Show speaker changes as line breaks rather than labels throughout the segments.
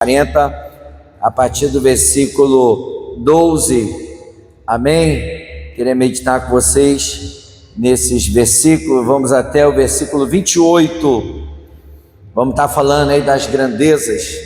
40, a partir do versículo 12, amém? Queria meditar com vocês nesses versículos, vamos até o versículo 28, vamos estar falando aí das grandezas,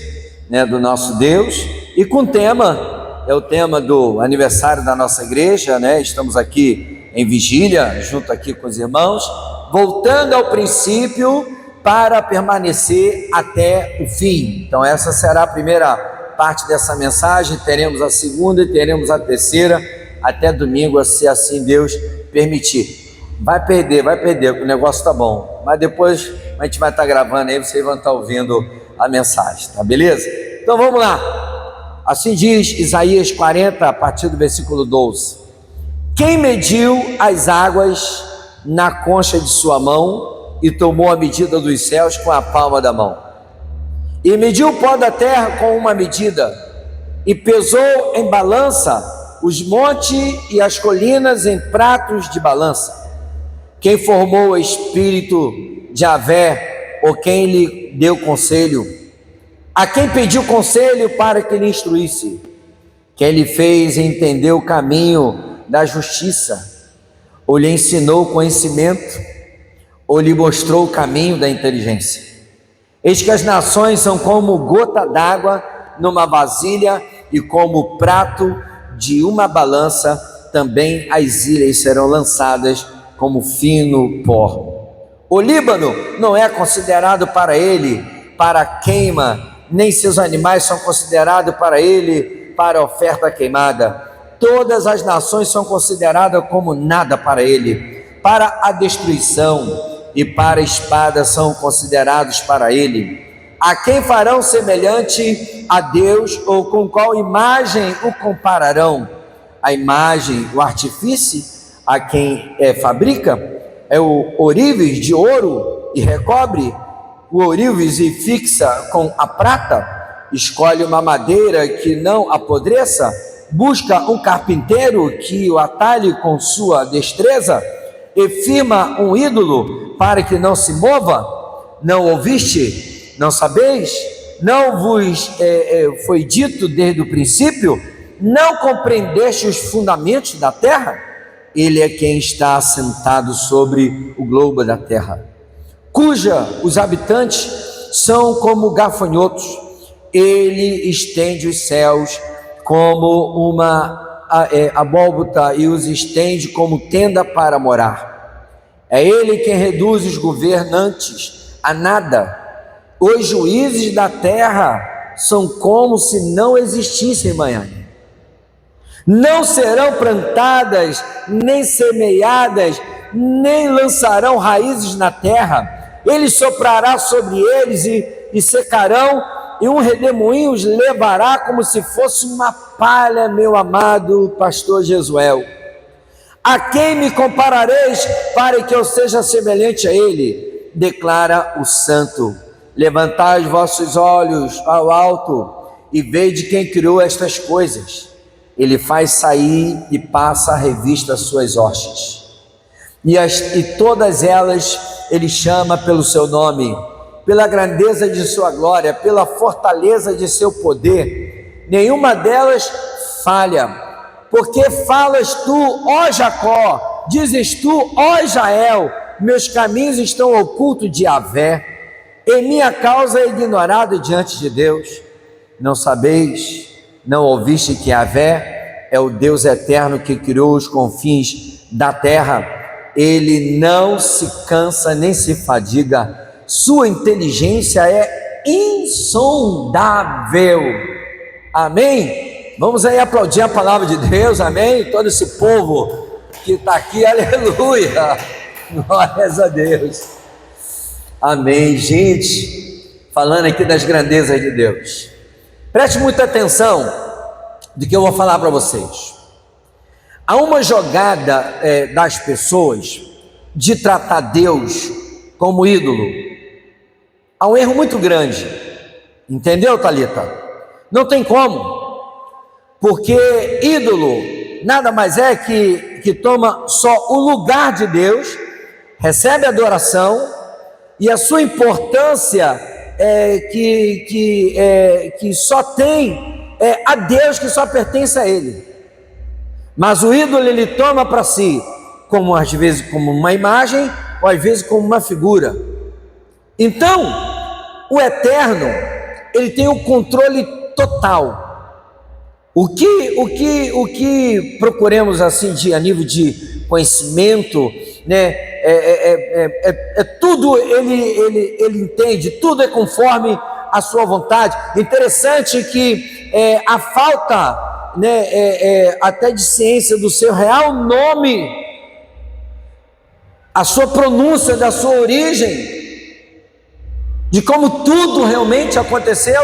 do nosso Deus, e com o tema, é o tema do aniversário da nossa igreja, estamos aqui em vigília, junto aqui com os irmãos, voltando ao princípio, para permanecer até o fim. Então essa será a primeira parte dessa mensagem, teremos a segunda e teremos a terceira, até domingo, se assim Deus permitir. Vai perder, o negócio tá bom, mas depois a gente vai estar gravando aí, vocês vão estar ouvindo a mensagem, tá beleza? Então vamos lá, assim diz Isaías 40, a partir do versículo 12: quem mediu as águas na concha de sua mão, e tomou a medida dos céus com a palma da mão, e mediu o pó da terra com uma medida, e pesou em balança os montes e as colinas em pratos de balança. Quem formou o espírito de Javé, ou quem lhe deu conselho? A quem pediu conselho para que lhe instruísse? Quem lhe fez entender o caminho da justiça? Ou lhe ensinou conhecimento? Ou lhe mostrou o caminho da inteligência? Eis que as nações são como gota d'água numa vasilha, e como prato de uma balança, também as ilhas serão lançadas como fino pó. O Líbano não é considerado para ele para queima, nem seus animais são considerados para ele para oferta queimada. Todas as nações são consideradas como nada para ele, para a destruição, e para a espada são considerados para ele. A quem farão semelhante a Deus, ou com qual imagem o compararão? A imagem, o artifício, a quem fabrica, é o ourives de ouro e recobre o ourives e fixa com a prata. Escolhe uma madeira que não apodreça, busca um carpinteiro que o atalhe com sua destreza, e firma um ídolo para que não se mova. Não ouviste? Não sabeis? Não vos foi dito desde o princípio? Não compreendeste os fundamentos da terra? Ele é quem está assentado sobre o globo da terra, cuja os habitantes são como gafanhotos. Ele estende os céus como uma abóbota, e os estende como tenda para morar. É ele quem reduz os governantes a nada. Os juízes da terra são como se não existissem amanhã. Não serão plantadas, nem semeadas, nem lançarão raízes na terra. Ele soprará sobre eles e secarão, e um redemoinho os levará como se fosse uma palha, meu amado pastor Jesuel. A quem me comparareis para que eu seja semelhante a ele? Declara o santo. Levantai os vossos olhos ao alto e vede quem criou estas coisas. Ele faz sair e passa a revista as suas hostes, e todas elas ele chama pelo seu nome, pela grandeza de sua glória, pela fortaleza de seu poder. Nenhuma delas falha. Porque falas tu, ó Jacó, dizes tu, ó Israel, meus caminhos estão ocultos de Javé, e minha causa é ignorada diante de Deus. Não sabeis, não ouviste que Javé é o Deus eterno que criou os confins da terra? Ele não se cansa nem se fadiga, sua inteligência é insondável. Amém? Vamos aí aplaudir a palavra de Deus, amém? Todo esse povo que está aqui, aleluia, glórias a Deus, amém. Gente, falando aqui das grandezas de Deus, preste muita atenção do que eu vou falar para vocês. Há uma jogada das pessoas de tratar Deus como ídolo. Há um erro muito grande, entendeu, Thalita? Não tem como, porque ídolo nada mais é que toma só o lugar de Deus, recebe adoração, e a sua importância que só tem a Deus, que só pertence a Ele. Mas o ídolo ele toma para si, como às vezes como uma imagem, ou às vezes como uma figura. Então, o eterno, ele tem o controle total. O que procuremos assim a nível de conhecimento, né? Tudo ele entende, tudo é conforme a sua vontade. Interessante que a falta, né, até de ciência do seu real nome, a sua pronúncia da sua origem, de como tudo realmente aconteceu,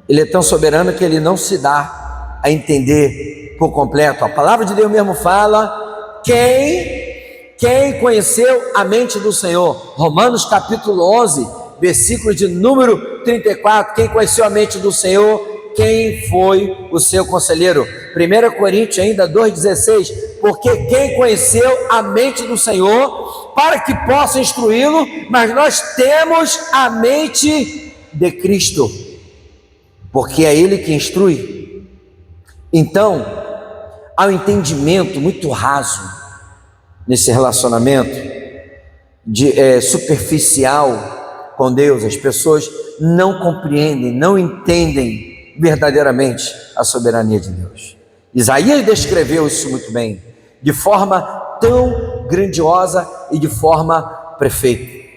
ele é tão soberano que ele não se dá a entender por completo. A palavra de Deus mesmo fala: quem conheceu a mente do Senhor? Romanos capítulo 11, versículo de número 34, quem conheceu a mente do Senhor? Quem foi o seu conselheiro? 1 Coríntios ainda 2,16, porque quem conheceu a mente do Senhor, para que possa instruí-lo, mas nós temos a mente de Cristo, porque é Ele que instrui. Então, há um entendimento muito raso nesse relacionamento superficial com Deus. As pessoas não compreendem, não entendem verdadeiramente a soberania de Deus. Isaías descreveu isso muito bem, de forma tão grandiosa e de forma perfeita.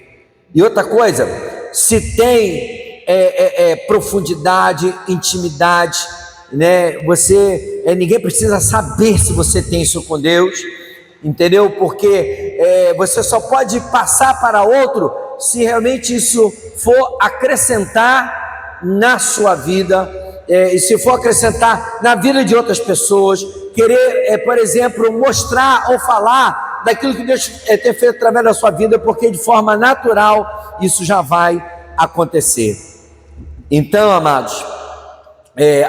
E outra coisa, se tem profundidade, intimidade, né? Ninguém precisa saber se você tem isso com Deus, entendeu? Porque você só pode passar para outro se realmente isso for acrescentar na sua vida, e se for acrescentar na vida de outras pessoas, querer, por exemplo, mostrar ou falar daquilo que Deus tem feito através da sua vida, porque de forma natural isso já vai acontecer. Então, amados,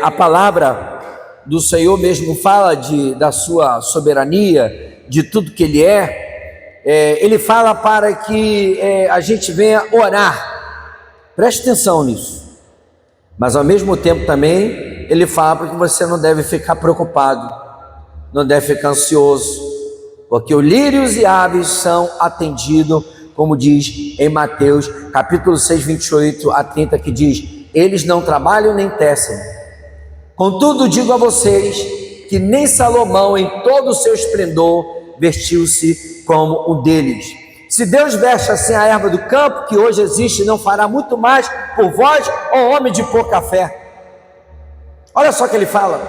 a palavra do Senhor mesmo fala da sua soberania, de tudo que Ele Ele fala para que a gente venha orar. Preste atenção nisso. Mas ao mesmo tempo também Ele fala para que você não deve ficar preocupado, não deve ficar ansioso, porque os lírios e aves são atendidos, como diz em Mateus capítulo 6, 28 a 30, que diz: eles não trabalham nem tecem. Contudo digo a vocês que nem Salomão em todo o seu esplendor vestiu-se como um deles. Se Deus veste assim a erva do campo, que hoje existe, não fará muito mais por vós, ó homem de pouca fé. Olha só o que ele fala.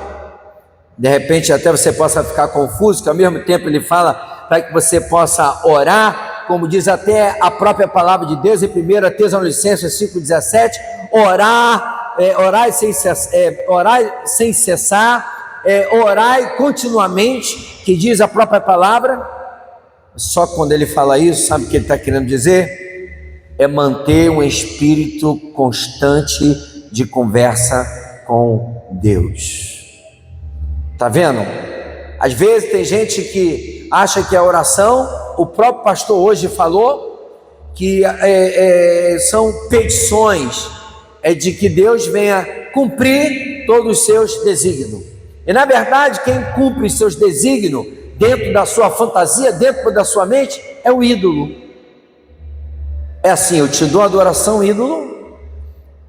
De repente até você possa ficar confuso, que ao mesmo tempo ele fala para que você possa orar, como diz até a própria palavra de Deus em 1 Tessalonicenses 5,17, orai sem cessar, orai continuamente, que diz a própria palavra. Só quando ele fala isso, sabe o que ele está querendo dizer? É manter um espírito constante de conversa com Deus. Está vendo? Às vezes tem gente que acha que a oração, o próprio pastor hoje falou, que são petições, de que Deus venha cumprir todos os seus desígnios. E na verdade, quem cumpre os seus desígnios dentro da sua fantasia, dentro da sua mente, é o ídolo. É assim: eu te dou adoração, ídolo,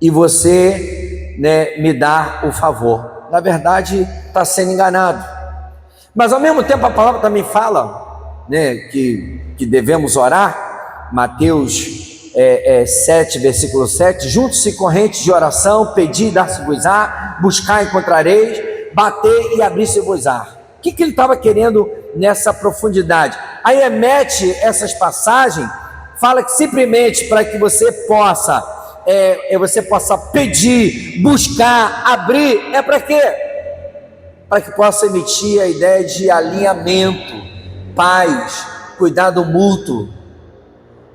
e você, me dá o favor. Na verdade, está sendo enganado. Mas ao mesmo tempo a palavra também fala, que devemos orar. Mateus 7, versículo 7, juntos-se correntes de oração, pedi e dar-se-vos-á, buscar e encontrareis, bater e abrir-se-vos-á. O que ele estava querendo nessa profundidade? Aí mete essas passagens, fala que simplesmente para que você possa pedir, buscar, abrir, para quê? Para que possa emitir a ideia de alinhamento, paz, cuidado mútuo,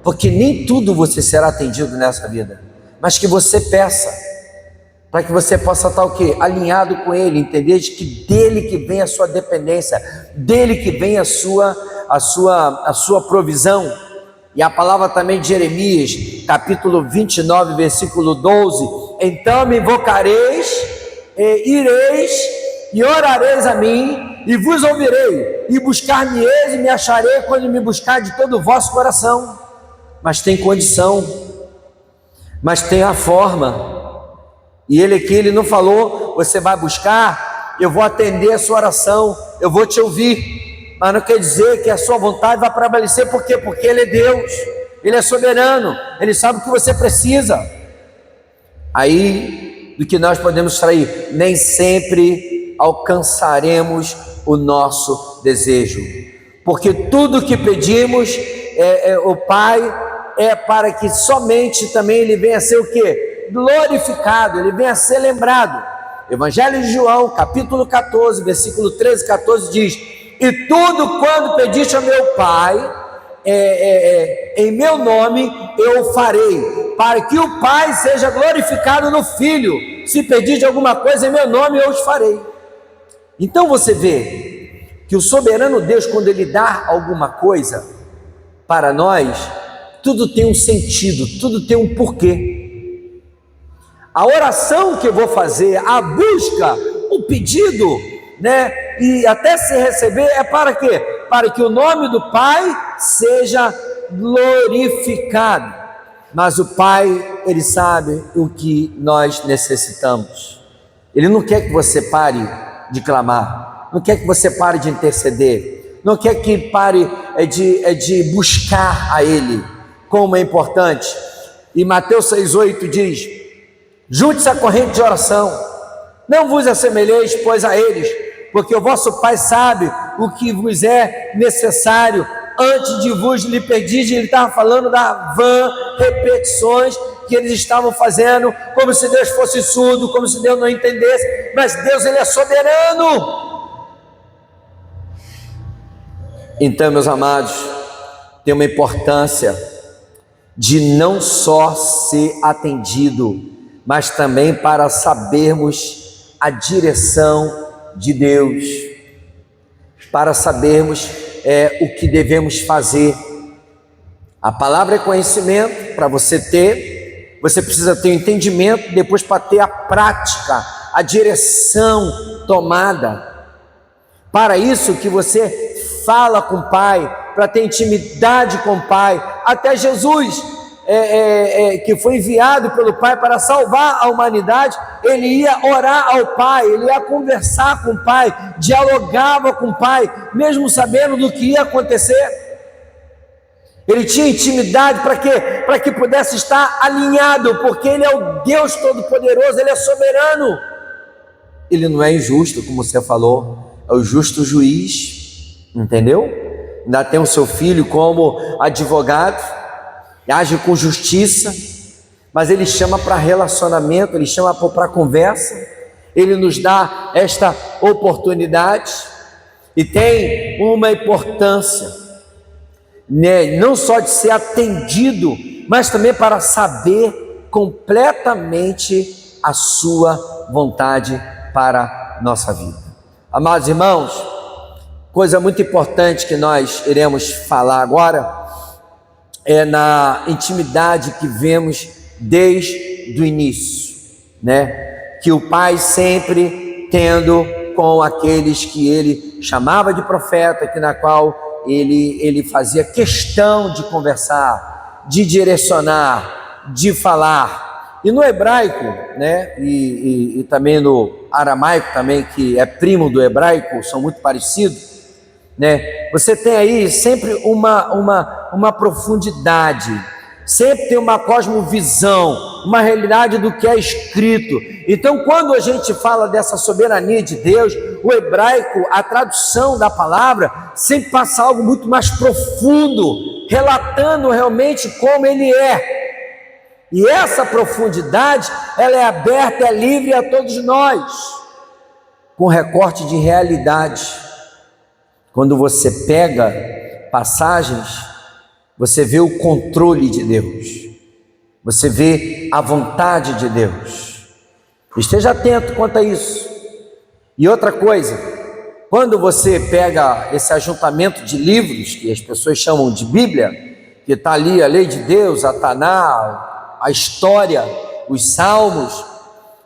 porque nem tudo você será atendido nessa vida, mas que você peça, para que você possa estar o quê? Alinhado com Ele, entender de que dele que vem a sua dependência, dele que vem a sua provisão. E a palavra também de Jeremias, capítulo 29, versículo 12: então me invocareis, e ireis, e orareis a mim, e vos ouvirei, e buscar-me-eis, e me acharei, quando me buscar de todo o vosso coração. Mas tem condição, mas tem a forma. E ele aqui, ele não falou, você vai buscar, eu vou atender a sua oração, eu vou te ouvir. Mas não quer dizer que a sua vontade vai prevalecer. Por quê? Porque Ele é Deus, Ele é soberano, Ele sabe o que você precisa. Aí, do que nós podemos extrair, nem sempre alcançaremos o nosso desejo, porque tudo que pedimos, o Pai, é para que somente também Ele venha a ser o quê? Glorificado, Ele venha a ser lembrado. Evangelho de João, capítulo 14, versículo 13 e 14 diz: e tudo quando pediste ao meu Pai, em meu nome, eu farei, para que o Pai seja glorificado no Filho. Se pediste alguma coisa em meu nome, eu os farei. Então você vê que o soberano Deus, quando Ele dá alguma coisa para nós, tudo tem um sentido, tudo tem um porquê. A oração que eu vou fazer, a busca, o pedido, e até se receber, é para quê? Para que o nome do Pai seja glorificado. Mas o Pai, Ele sabe o que nós necessitamos. Ele não quer que você pare de clamar, não quer que você pare de interceder, não quer que pare de buscar a Ele, como é importante. E Mateus 6,8 diz: junte-se à corrente de oração, não vos assemelheis, pois, a eles, porque o vosso Pai sabe o que vos é necessário antes de vos lhe pedir. Ele estava falando da vã repetições que eles estavam fazendo, como se Deus fosse surdo, como se Deus não entendesse. Mas Deus, Ele é soberano. Então, meus amados, tem uma importância de não só ser atendido, mas também para sabermos a direção de Deus, para sabermos o que devemos fazer. A palavra é conhecimento. Para você ter, você precisa ter o entendimento, depois para ter a prática, a direção tomada. Para isso que você fala com o Pai, para ter intimidade com o Pai. Até Jesus, que foi enviado pelo Pai para salvar a humanidade, ele ia orar ao Pai, ele ia conversar com o Pai, dialogava com o Pai, mesmo sabendo do que ia acontecer. Ele tinha intimidade para quê? Para que pudesse estar alinhado, porque Ele é o Deus Todo-Poderoso, Ele é soberano. Ele não é injusto, como você falou, é o justo juiz, entendeu? Ainda tem o seu filho como advogado, age com justiça, mas Ele chama para relacionamento, Ele chama para conversa, Ele nos dá esta oportunidade. E tem uma importância, não só de ser atendido, mas também para saber completamente a sua vontade para a nossa vida. Amados irmãos, coisa muito importante que nós iremos falar agora é na intimidade que vemos desde o início, que o Pai sempre tendo com aqueles que Ele chamava de profeta, que na qual ele fazia questão de conversar, de direcionar, de falar. E no hebraico, e também no aramaico também, que é primo do hebraico, são muito parecidos, você tem aí sempre uma profundidade, sempre tem uma cosmovisão, uma realidade do que é escrito. Então, quando a gente fala dessa soberania de Deus, o hebraico, a tradução da palavra, sempre passa algo muito mais profundo, relatando realmente como Ele é. E essa profundidade, ela é aberta, é livre a todos nós, com recorte de realidade. Quando você pega passagens, você vê o controle de Deus, você vê a vontade de Deus. Esteja atento quanto a isso. E outra coisa, quando você pega esse ajuntamento de livros, que as pessoas chamam de Bíblia, que está ali, a lei de Deus, a Taná, a história, os salmos.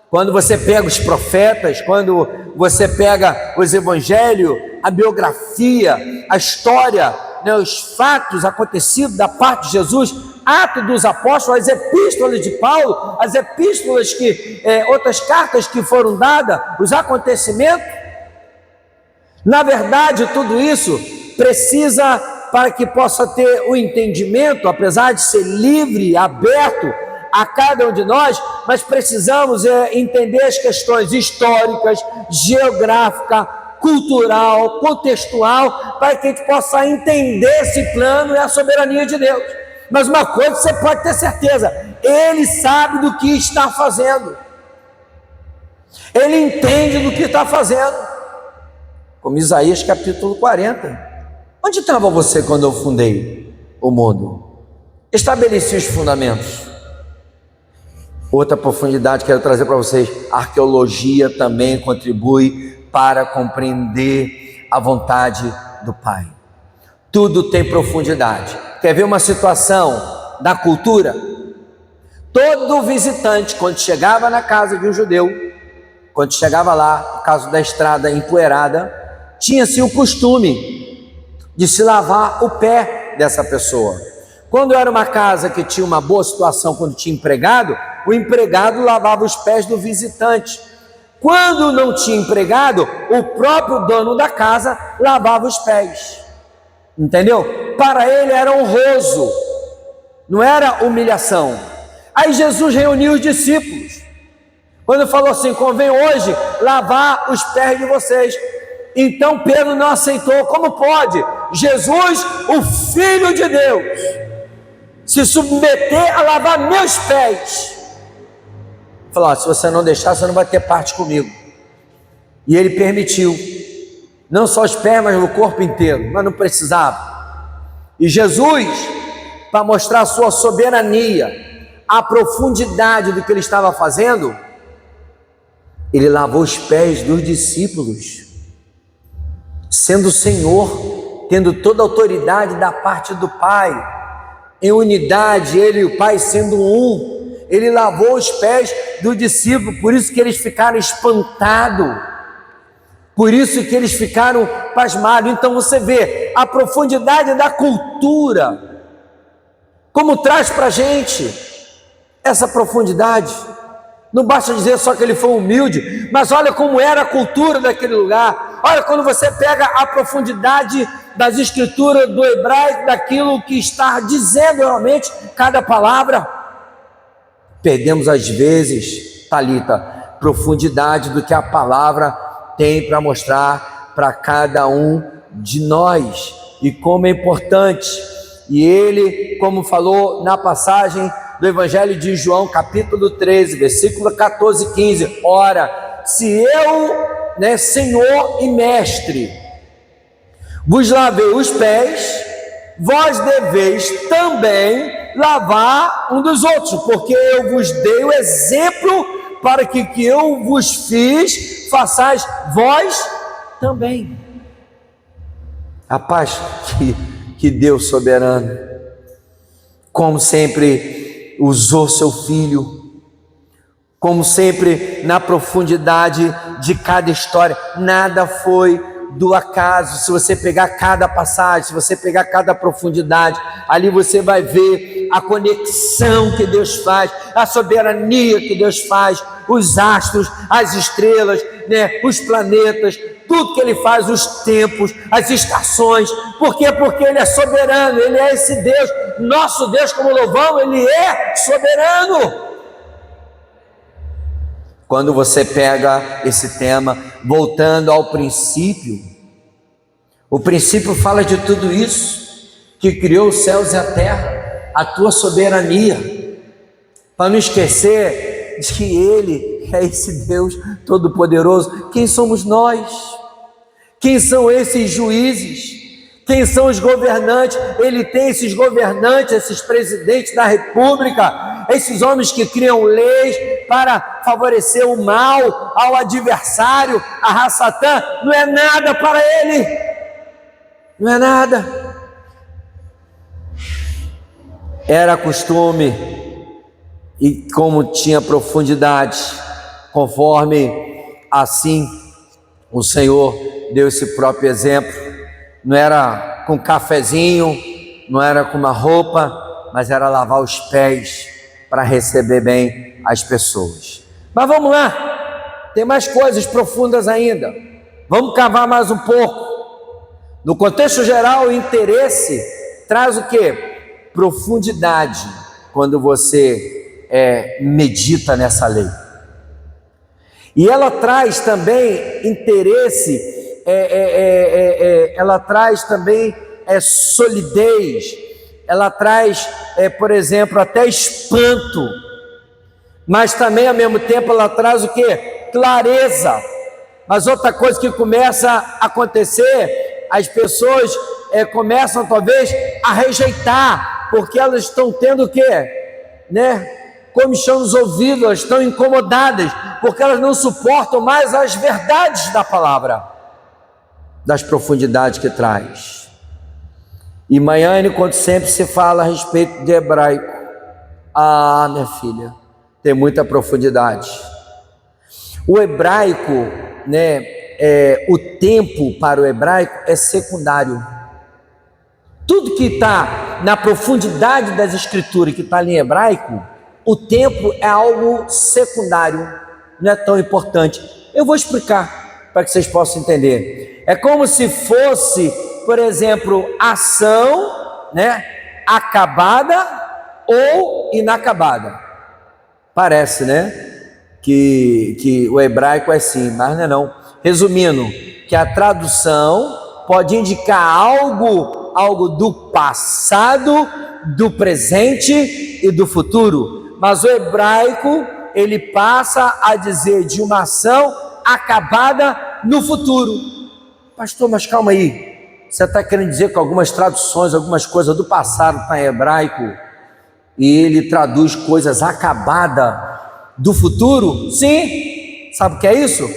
Quando você pega os profetas, quando você pega os evangelhos, a biografia, a história, né, os fatos acontecidos da parte de Jesus, Atos dos Apóstolos, as epístolas de Paulo, as epístolas outras cartas que foram dadas, os acontecimentos. Na verdade, tudo isso precisa, para que possa ter o entendimento, apesar de ser livre, aberto a cada um de nós, mas precisamos entender as questões históricas, geográficas, cultural, contextual, para que a gente possa entender esse plano e a soberania de Deus. Mas uma coisa você pode ter certeza, Ele sabe do que está fazendo, Ele entende do que está fazendo, como Isaías capítulo 40, onde estava você quando eu fundei o mundo? Estabeleci os fundamentos. Outra profundidade que quero trazer para vocês, a arqueologia também contribui para compreender a vontade do Pai. Tudo tem profundidade. Quer ver uma situação da cultura? Todo visitante, quando chegava na casa de um judeu, quando chegava lá, no caso da estrada empoeirada, tinha-se o costume de se lavar o pé dessa pessoa. Quando era uma casa que tinha uma boa situação, quando tinha empregado, o empregado lavava os pés do visitante. Quando não tinha empregado, o próprio dono da casa lavava os pés. Entendeu? Para ele era honroso, não era humilhação. Aí Jesus reuniu os discípulos, quando falou assim: convém hoje lavar os pés de vocês. Então Pedro não aceitou. Como pode Jesus, o Filho de Deus, se submeter a lavar meus pés? Falou: se você não deixar, você não vai ter parte comigo. E ele permitiu, não só os pés, mas o corpo inteiro, mas não precisava. E Jesus, para mostrar a sua soberania, a profundidade do que ele estava fazendo, ele lavou os pés dos discípulos, sendo o Senhor, tendo toda a autoridade da parte do Pai, em unidade, ele e o Pai sendo um, ele lavou os pés do discípulo. Por isso que eles ficaram espantados, por isso que eles ficaram pasmados. Então você vê a profundidade da cultura, como traz para a gente essa profundidade. Não basta dizer só que ele foi humilde, mas olha como era a cultura daquele lugar. Olha, quando você pega a profundidade das escrituras do hebraico, daquilo que está dizendo realmente cada palavra, perdemos às vezes, Talita, profundidade do que a palavra tem para mostrar para cada um de nós, e como é importante. E ele, como falou na passagem do Evangelho de João, capítulo 13, versículo 14 e 15, ora, se eu, Senhor e Mestre, vos lavei os pés, vós deveis também lavar um dos outros, porque eu vos dei o exemplo para que eu vos fiz, façais vós também. A paz que Deus soberano, como sempre, usou seu Filho, como sempre, na profundidade de cada história, nada foi do acaso. Se você pegar cada passagem, se você pegar cada profundidade, ali você vai ver a conexão que Deus faz, a soberania que Deus faz, os astros, as estrelas, os planetas, tudo que Ele faz, os tempos, as estações. Por quê? Porque Ele é soberano, Ele é esse Deus, nosso Deus, como louvamos, Ele é soberano. Quando você pega esse tema, voltando ao princípio, o princípio fala de tudo isso, que criou os céus e a terra, a tua soberania, para não esquecer de que Ele é esse Deus todo-poderoso. Quem somos nós? Quem são esses juízes? Quem são os governantes? Ele tem esses governantes, esses presidentes da república, esses homens que criam leis para favorecer o mal ao adversário, a Satã. Não é nada para ele, não é nada. Era costume, e como tinha profundidade, conforme assim o Senhor deu esse próprio exemplo, não era com cafezinho, não era com uma roupa, mas era lavar os pés para receber bem as pessoas. Mas vamos lá, tem mais coisas profundas ainda, vamos cavar mais um pouco. No contexto geral, o interesse traz o quê? Profundidade, quando você medita nessa lei. E ela traz também interesse, ela traz também solidez, ela traz, por exemplo, até espanto, mas também ao mesmo tempo ela traz o quê? Clareza. Mas outra coisa que começa a acontecer, as pessoas começam talvez a rejeitar, porque elas estão tendo o quê? Comichão nos ouvidos, elas estão incomodadas, porque elas não suportam mais as verdades da palavra, das profundidades que traz. E Maiane, quando sempre se fala a respeito de hebraico, minha filha, tem muita profundidade. O hebraico, o tempo para o hebraico é secundário. Tudo que está na profundidade das escrituras, que está ali em hebraico, o tempo é algo secundário, não é tão importante. Eu vou explicar para que vocês possam entender. É como se fosse, por exemplo, ação, acabada ou inacabada. Parece, que o hebraico é assim, mas não é não. Resumindo, que a tradução pode indicar algo do passado, do presente e do futuro. Mas o hebraico, ele passa a dizer de uma ação acabada no futuro. Pastor, mas calma aí, você está querendo dizer que algumas traduções, algumas coisas do passado estão em hebraico, e ele traduz coisas acabadas do futuro? Sim. Sabe o que é isso?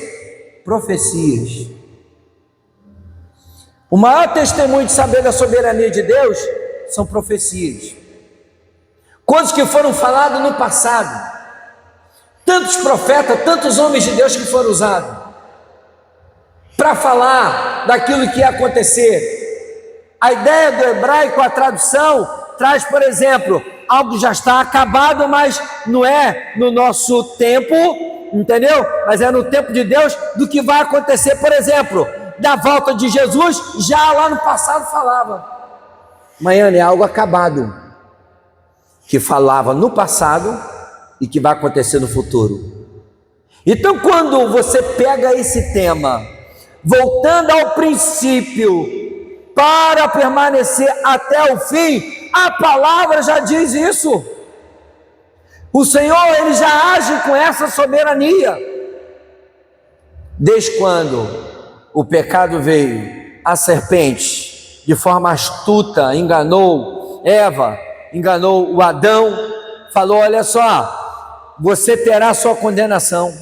Profecias. O maior testemunho de saber da soberania de Deus são profecias. Coisas que foram faladas no passado. Tantos profetas, tantos homens de Deus que foram usados para falar daquilo que ia acontecer. A ideia do hebraico, a tradução, traz, por exemplo, algo que já está acabado, mas não é no nosso tempo, entendeu? Mas é no tempo de Deus, do que vai acontecer, por exemplo, da volta de Jesus, já lá no passado falava. Amanhã é algo acabado, que falava no passado e que vai acontecer no futuro. Então, quando você pega esse tema, voltando ao princípio, para permanecer até o fim, a palavra já diz isso. O Senhor, ele já age com essa soberania. Desde quando o pecado veio, a serpente, de forma astuta, enganou Eva, enganou o Adão, falou: olha só, você terá sua condenação,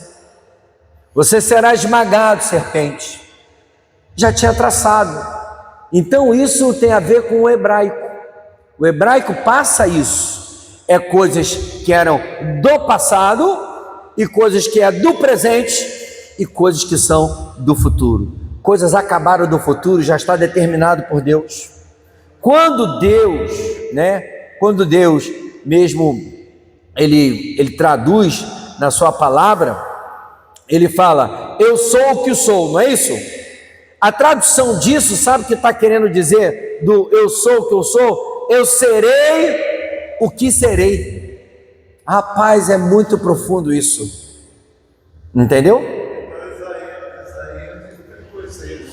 você será esmagado, serpente. Já tinha traçado. Então isso tem a ver com o hebraico. O hebraico passa isso. É coisas que eram do passado, e coisas que é do presente, e coisas que são do futuro. Coisas acabaram do futuro, já está determinado por Deus. Quando Deus mesmo, ele traduz na sua palavra, ele fala: eu sou o que sou, não é isso? A tradução disso, sabe o que está querendo dizer? Do eu sou o que eu sou? Eu serei o que serei. Rapaz, é muito profundo isso. Entendeu?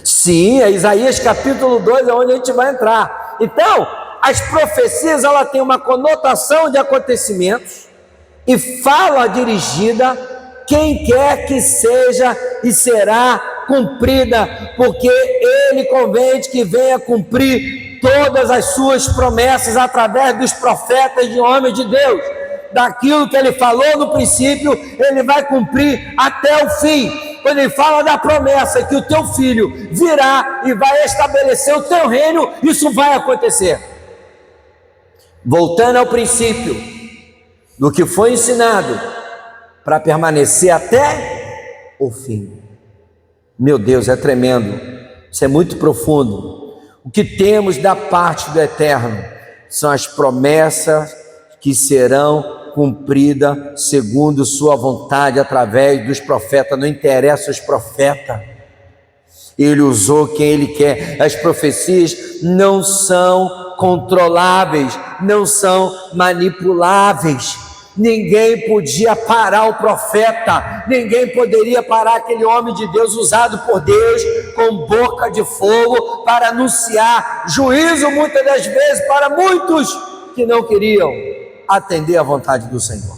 Sim, é Isaías capítulo 2, é onde a gente vai entrar. Então, as profecias, ela tem uma conotação de acontecimentos e fala dirigida quem quer que seja e será cumprida, porque ele convém que venha cumprir todas as suas promessas através dos profetas de homens de Deus. Daquilo que ele falou no princípio, ele vai cumprir até o fim. Quando ele fala da promessa que o teu filho virá e vai estabelecer o teu reino, isso vai acontecer. voltando ao princípio do que foi ensinado, para permanecer até o fim. Meu Deus, é tremendo, isso é muito profundo. O que temos da parte do Eterno são as promessas que serão cumpridas segundo sua vontade através dos profetas. Não interessa os profetas, ele usou quem ele quer. As profecias não são controláveis, não são manipuláveis. Ninguém podia parar o profeta, ninguém poderia parar aquele homem de Deus usado por Deus com boca de fogo para anunciar juízo, muitas das vezes para muitos que não queriam atender à vontade do Senhor.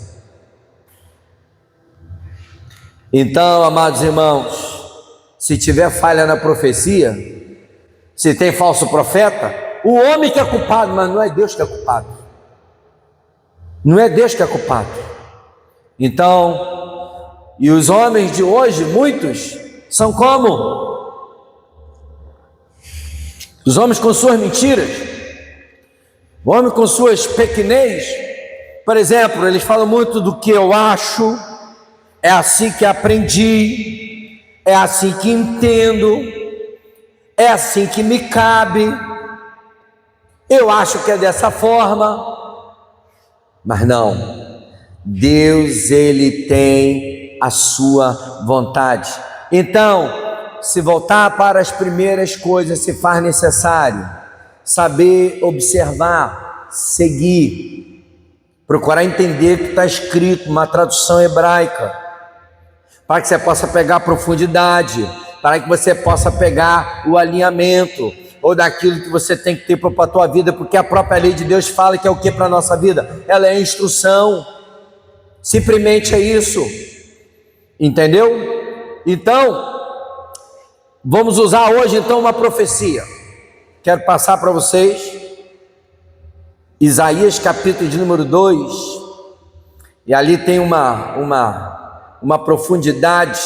Então, amados irmãos, se tiver falha na profecia, se tem falso profeta, o homem que é culpado, mas não é Deus que é culpado. Não é Deus que é culpado. Então, e os homens de hoje, muitos, são como? Os homens com suas mentiras, o homem com suas pequenez. Por exemplo, eles falam muito do que eu acho, é assim que aprendi, é assim que entendo, é assim que me cabe, eu acho que é dessa forma. Mas não, Deus, ele tem a sua vontade. Então, se voltar para as primeiras coisas, se faz necessário saber observar, seguir, procurar entender o que está escrito, uma tradução hebraica, para que você possa pegar a profundidade, para que você possa pegar o alinhamento, ou daquilo que você tem que ter para a tua vida, porque a própria lei de Deus fala que é o que para a nossa vida? Ela é instrução, simplesmente é isso, entendeu? Então, vamos usar hoje então uma profecia, quero passar para vocês, Isaías capítulo de número 2, e ali tem uma profundidade,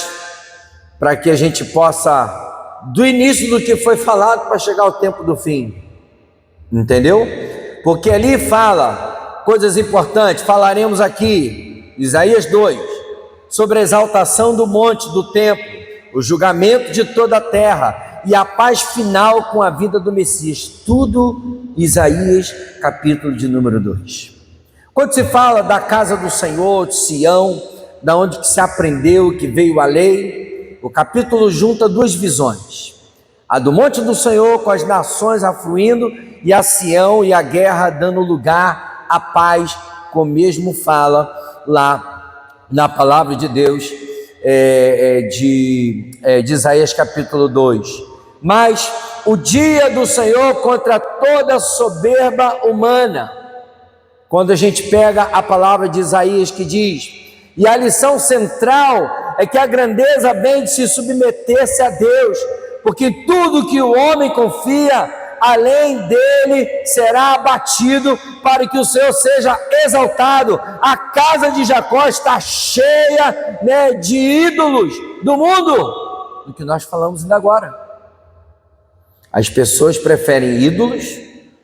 para que a gente possa, do início do que foi falado para chegar ao tempo do fim, entendeu? Porque ali fala coisas importantes. Falaremos aqui, Isaías 2, sobre a exaltação do monte do templo, o julgamento de toda a terra e a paz final com a vida do Messias. Tudo Isaías capítulo de número 2. Quando se fala da casa do Senhor, de Sião, da onde que se aprendeu, que veio a lei, o capítulo junta duas visões: a do monte do Senhor com as nações afluindo, e a Sião e a guerra dando lugar à paz, como mesmo fala lá na palavra de Deus, de Isaías capítulo 2. Mas o dia do Senhor contra toda soberba humana, quando a gente pega a palavra de Isaías que diz, e a lição central é que a grandeza vem de se submeter-se a Deus, porque tudo que o homem confia, além dele, será abatido, para que o Senhor seja exaltado. A casa de Jacó está cheia, de ídolos do mundo, do que nós falamos ainda agora. As pessoas preferem ídolos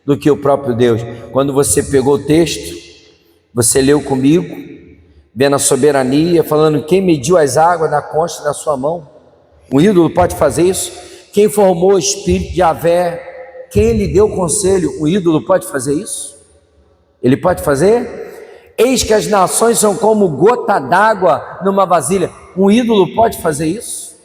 do que o próprio Deus. Quando você pegou o texto, você leu comigo, vendo a soberania, falando quem mediu as águas na concha da sua mão. Um ídolo pode fazer isso? Quem formou o espírito de Javé, quem lhe deu conselho, um ídolo pode fazer isso? Ele pode fazer? Eis que as nações são como gota d'água numa vasilha. Um ídolo pode fazer isso?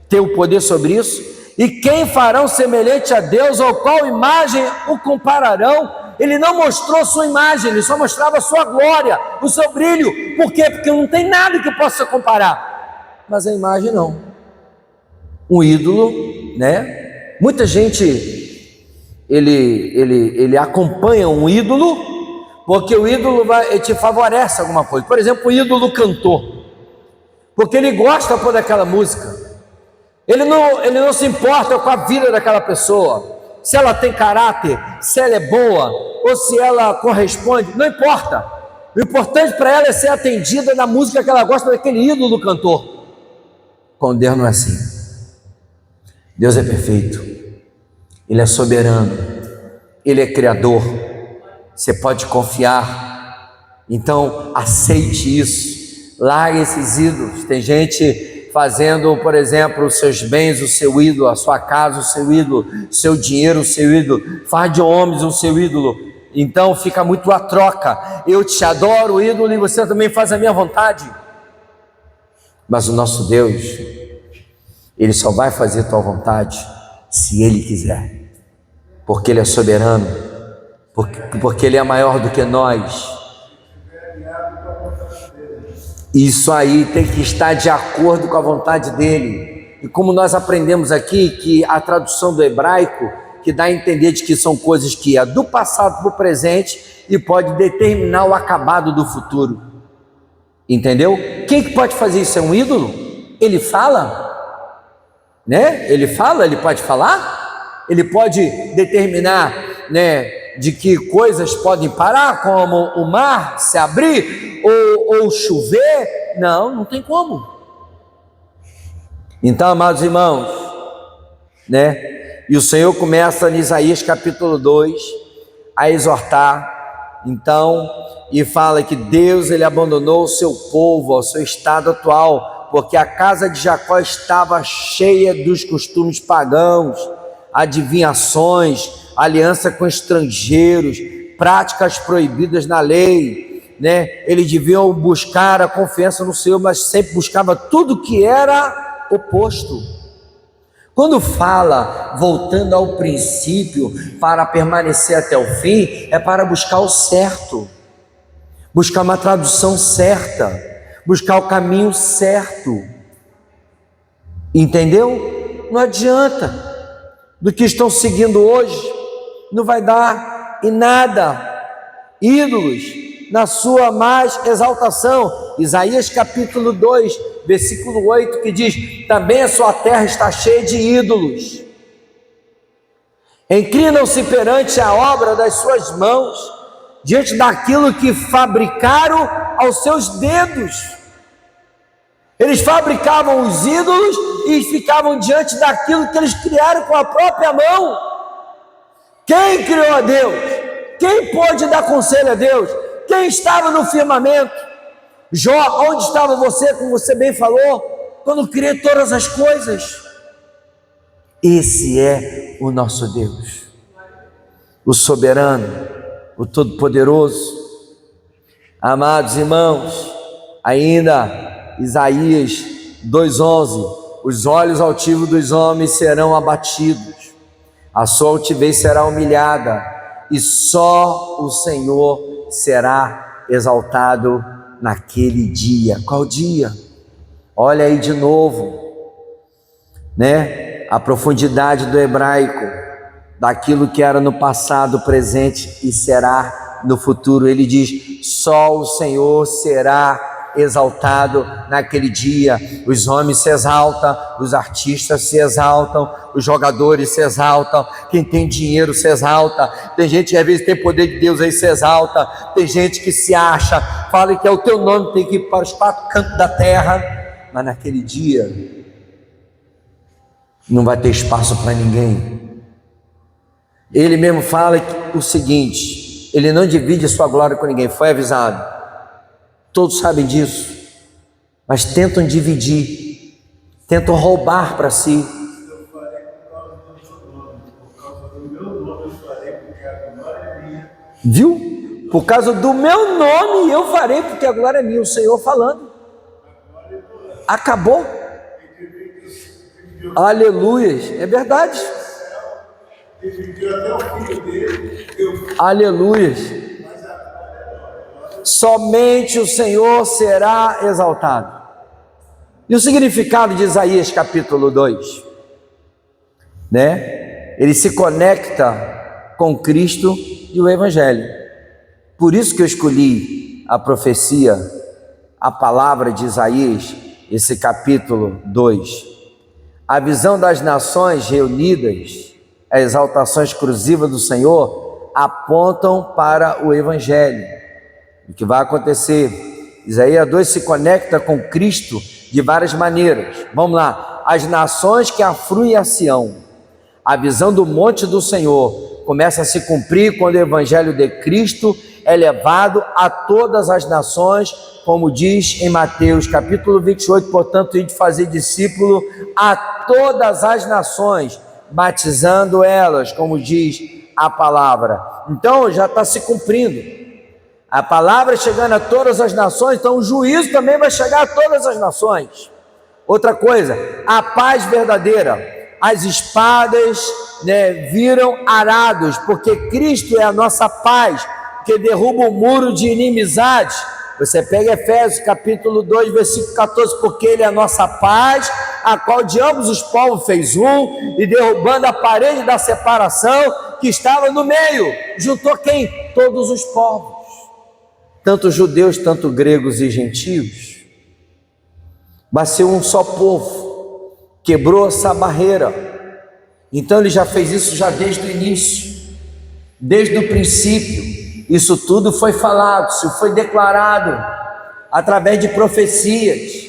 Ter o poder sobre isso? E quem farão semelhante a Deus, ou qual imagem o compararão? Ele não mostrou sua imagem, ele só mostrava a sua glória, o seu brilho. Por quê? Porque não tem nada que possa comparar. Mas a imagem não. Um ídolo, muita gente, ele acompanha um ídolo, porque o ídolo te favorece alguma coisa. Por exemplo, o ídolo cantor, porque ele gosta daquela música. Ele não se importa com a vida daquela pessoa, se ela tem caráter, se ela é boa, ou se ela corresponde, não importa. O importante para ela é ser atendida na música que ela gosta, daquele ídolo do cantor. Com Deus não é assim. Deus é perfeito, Ele é soberano, Ele é criador. você pode confiar. Então, aceite isso, largue esses ídolos. Tem gente fazendo, por exemplo, os seus bens o seu ídolo, a sua casa o seu ídolo, seu dinheiro o seu ídolo, faz de homens o seu ídolo. Então fica muito a troca, eu te adoro, ídolo, e você também faz a minha vontade. Mas o nosso Deus, Ele só vai fazer tua vontade se Ele quiser, porque Ele é soberano, porque Ele é maior do que nós. Isso aí tem que estar de acordo com a vontade dEle. E como nós aprendemos aqui, que a tradução do hebraico, que dá a entender de que são coisas que é do passado para o presente e pode determinar o acabado do futuro. Entendeu? Quem que pode fazer isso? É um ídolo? Ele fala, né? Ele fala, ele pode falar, ele pode determinar, né, de que coisas podem parar, como o mar se abrir ou chover. Não tem como. Então, amados irmãos, né? E o Senhor começa em Isaías capítulo 2 a exortar, então, e fala que Deus, Ele abandonou o seu povo ao seu estado atual, porque a casa de Jacó estava cheia dos costumes pagãos, adivinhações, aliança com estrangeiros, práticas proibidas na lei, né? Eles deviam buscar a confiança no Senhor, mas sempre buscava tudo que era oposto. Quando fala, voltando ao princípio, para permanecer até o fim, é para buscar o certo, buscar uma tradução certa, buscar o caminho certo. Entendeu? Não adianta. Do que estão seguindo hoje, não vai dar em nada. Ídolos, na sua mais exaltação. Isaías capítulo 2, versículo 8, que diz: também a sua terra está cheia de ídolos. Inclinam-se perante a obra das suas mãos, diante daquilo que fabricaram aos seus dedos. Eles fabricavam os ídolos e ficavam diante daquilo que eles criaram com a própria mão. Quem criou a Deus? Quem pôde dar conselho a Deus? Quem estava no firmamento? Jó, onde estava você, como você bem falou, quando criei todas as coisas? Esse é o nosso Deus, o soberano, o todo-poderoso. Amados irmãos, ainda Isaías 2:11, os olhos altivos dos homens serão abatidos, a sua altivez será humilhada, e só o Senhor será exaltado naquele dia. Qual dia? Olha aí de novo, né? A profundidade do hebraico, daquilo que era no passado, presente e será no futuro. Ele diz: só o Senhor será exaltado naquele dia. Os homens se exaltam, os artistas se exaltam, os jogadores se exaltam, quem tem dinheiro se exalta. Tem gente que às vezes tem poder de Deus, aí se exalta. Tem gente que se acha, fala que é o teu nome, tem que ir para os 4 cantos da terra, mas naquele dia não vai ter espaço para ninguém. Ele mesmo fala o seguinte: ele não divide sua glória com ninguém. Foi avisado, todos sabem disso, mas tentam dividir, tentam roubar para si. Viu? Por causa do meu nome eu farei, porque a glória é minha. O Senhor falando. Acabou. Aleluias, é verdade. Aleluias. Somente o Senhor será exaltado. E o significado de Isaías capítulo 2, né? Ele se conecta com Cristo e o Evangelho. Por isso que eu escolhi a profecia, a palavra de Isaías, esse capítulo 2. A visão das nações reunidas, a exaltação exclusiva do Senhor, apontam para o Evangelho. O que vai acontecer? Isaías 2 se conecta com Cristo de várias maneiras. Vamos lá. As nações que afluem a Sião, a visão do monte do Senhor, começa a se cumprir quando o evangelho de Cristo é levado a todas as nações, como diz em Mateus capítulo 28, portanto, ide fazer discípulo a todas as nações, batizando elas, como diz a palavra. Então já está se cumprindo. A palavra chegando a todas as nações, então o juízo também vai chegar a todas as nações. Outra coisa, a paz verdadeira. As espadas, viram arados, porque Cristo é a nossa paz, que derruba o muro de inimizade. Você pega Efésios capítulo 2, versículo 14, porque Ele é a nossa paz, a qual de ambos os povos fez um, e derrubando a parede da separação que estava no meio, juntou quem? Todos os povos, tanto judeus, tanto gregos e gentios. Vai ser um só povo, quebrou essa barreira. Então Ele já fez isso já desde o início, desde o princípio. Isso tudo foi falado, isso foi declarado através de profecias,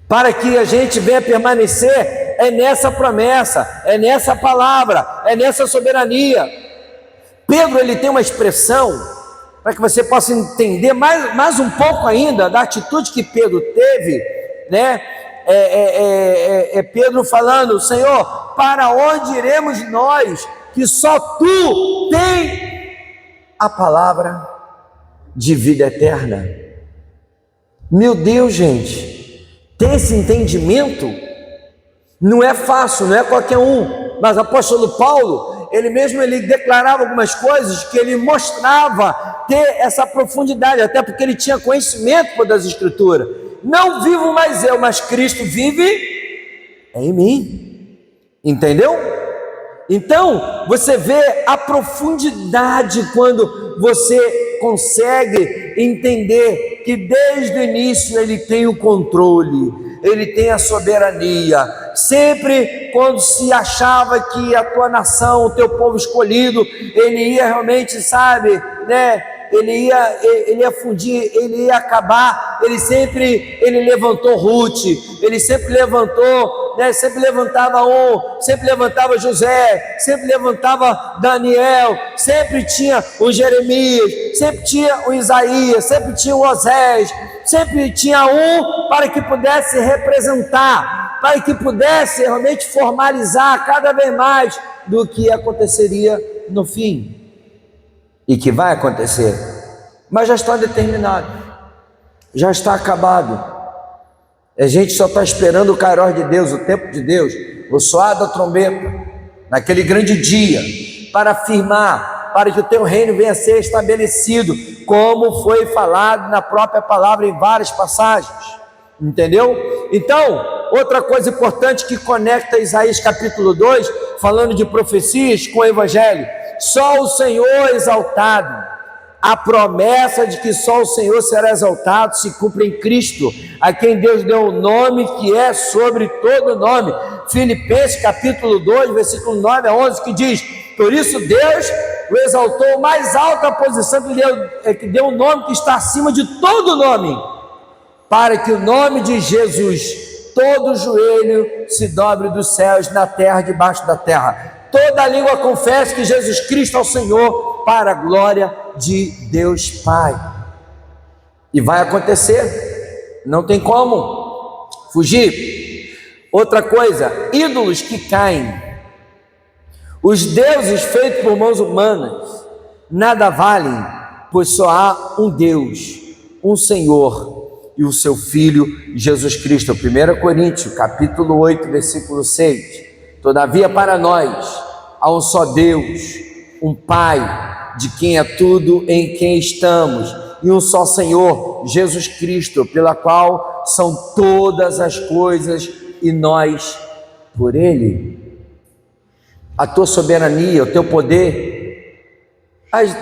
para que a gente venha permanecer nessa promessa, nessa palavra, nessa soberania. Pedro, ele tem uma expressão, para que você possa entender mais um pouco ainda da atitude que Pedro teve, Pedro falando: Senhor, para onde iremos nós, que só Tu tens a palavra de vida eterna? Meu Deus, gente, ter esse entendimento não é fácil, não é qualquer um, mas o apóstolo Paulo, ele declarava algumas coisas que ele mostrava ter essa profundidade, até porque ele tinha conhecimento das Escrituras. Não vivo mais eu, mas Cristo vive em mim. Entendeu? Então, você vê a profundidade quando você consegue entender que desde o início Ele tem o controle, Ele tem a soberania. Sempre quando se achava que a tua nação, o teu povo escolhido, ele ia realmente, ele ia fundir, ele ia acabar, ele levantou Ruth, ele sempre levantou, sempre levantava sempre levantava José, sempre levantava Daniel, sempre tinha o Jeremias, sempre tinha o Isaías, sempre tinha o Osés, sempre tinha um para que pudesse representar, para que pudesse realmente formalizar cada vez mais do que aconteceria no fim. E que vai acontecer, mas já está determinado, já está acabado. A gente só está esperando o Kairos de Deus, o tempo de Deus, o soar da trombeta, naquele grande dia, para afirmar, para que o teu reino venha a ser estabelecido, como foi falado na própria palavra em várias passagens, entendeu? Então, outra coisa importante que conecta Isaías capítulo 2, falando de profecias com o Evangelho: só o Senhor exaltado. A promessa de que só o Senhor será exaltado se cumpre em Cristo, a quem Deus deu um nome que é sobre todo nome. Filipenses capítulo 2, versículo 9 a 11, que diz: por isso Deus o exaltou mais alta posição, que deu um nome que está acima de todo nome, para que o nome de Jesus todo joelho se dobre dos céus, na terra, debaixo da terra. Toda língua confesse que Jesus Cristo é o Senhor, para a glória de Deus Pai. E vai acontecer, não tem como fugir. Outra coisa, ídolos que caem. Os deuses feitos por mãos humanas nada valem, pois só há um Deus, um Senhor e o seu Filho Jesus Cristo. 1 Coríntios capítulo 8, versículo 6. Todavia para nós há um só Deus, um Pai, de quem é tudo, em quem estamos, e um só Senhor, Jesus Cristo, pela qual são todas as coisas, e nós por Ele. A tua soberania, o teu poder.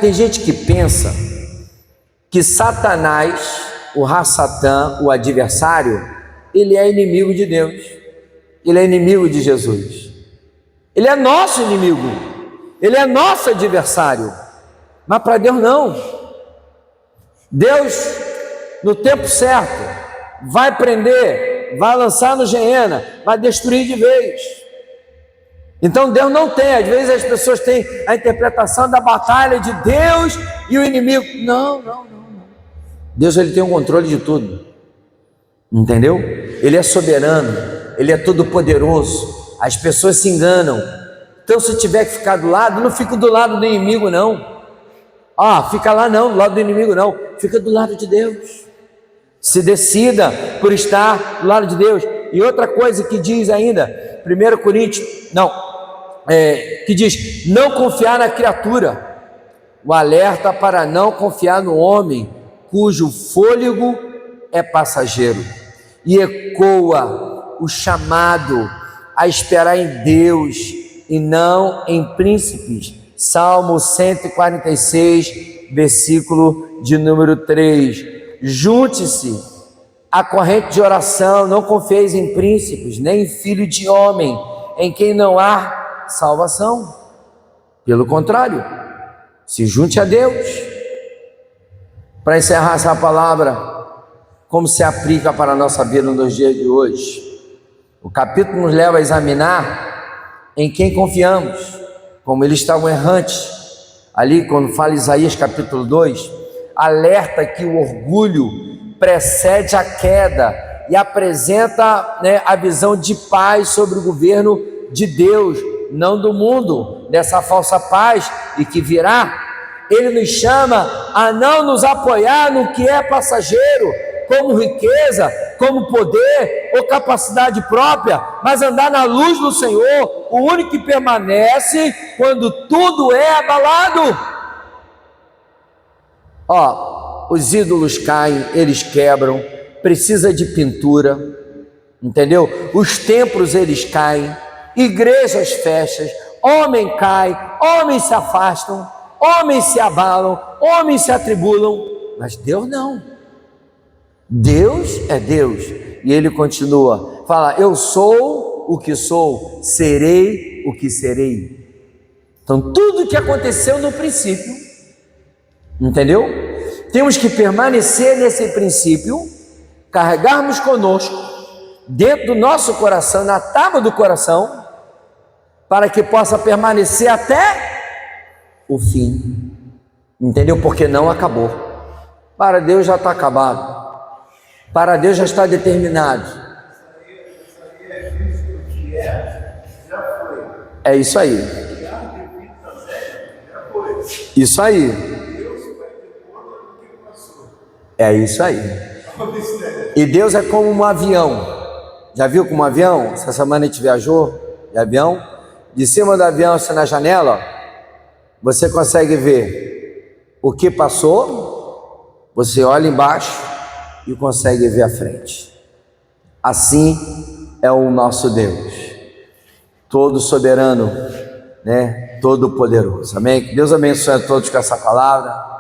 Tem gente que pensa que Satanás, o Ra-Satã, o adversário, ele é inimigo de Deus, ele é inimigo de Jesus. Ele é nosso inimigo, ele é nosso adversário, mas para Deus não. Deus, no tempo certo, vai prender, vai lançar no Geena, vai destruir de vez. Então Deus não tem, às vezes as pessoas têm a interpretação da batalha de Deus e o inimigo. Não. Deus, ele tem o controle de tudo, entendeu? Ele é soberano, ele é todo poderoso. As pessoas se enganam. Então, se tiver que ficar do lado, não fica do lado do inimigo, não. Fica lá não, do lado do inimigo não. Fica do lado de Deus. Se decida por estar do lado de Deus. E outra coisa que diz ainda, 1 Coríntios, que diz, não confiar na criatura. O alerta para não confiar no homem, cujo fôlego é passageiro. E ecoa o chamado a esperar em Deus e não em príncipes. Salmo 146, versículo de número 3. Junte-se à corrente de oração, não confieis em príncipes, nem em filho de homem, em quem não há salvação. Pelo contrário, se junte a Deus. Para encerrar essa palavra, como se aplica para a nossa vida nos dias de hoje? O capítulo nos leva a examinar em quem confiamos, como eles estavam errantes. Ali, quando fala Isaías capítulo 2, alerta que o orgulho precede a queda e apresenta a visão de paz sobre o governo de Deus, não do mundo, dessa falsa paz e que virá. Ele nos chama a não nos apoiar no que é passageiro, como riqueza, como poder ou capacidade própria, mas andar na luz do Senhor, o único que permanece quando tudo é abalado. Os ídolos caem, eles quebram, precisa de pintura, entendeu? Os templos eles caem, igrejas fecham, homem cai, homens se afastam, homens se abalam, homens se atribulam, mas Deus não. Deus é Deus, e ele continua, fala, eu sou o que sou, serei o que serei. Então tudo que aconteceu no princípio, entendeu? Temos que permanecer nesse princípio, carregarmos conosco, dentro do nosso coração, na tábua do coração, para que possa permanecer até o fim, entendeu? Porque não acabou. Para Deus já está acabado, para Deus já está determinado. É isso aí. Isso aí. É isso aí. E Deus é como um avião. Já viu como um avião? Essa semana a gente viajou de avião. De cima do avião, assim, na janela, você consegue ver o que passou. Você olha embaixo e consegue ver a frente. Assim é o nosso Deus, todo soberano, todo poderoso. Amém? Que Deus abençoe a todos com essa palavra.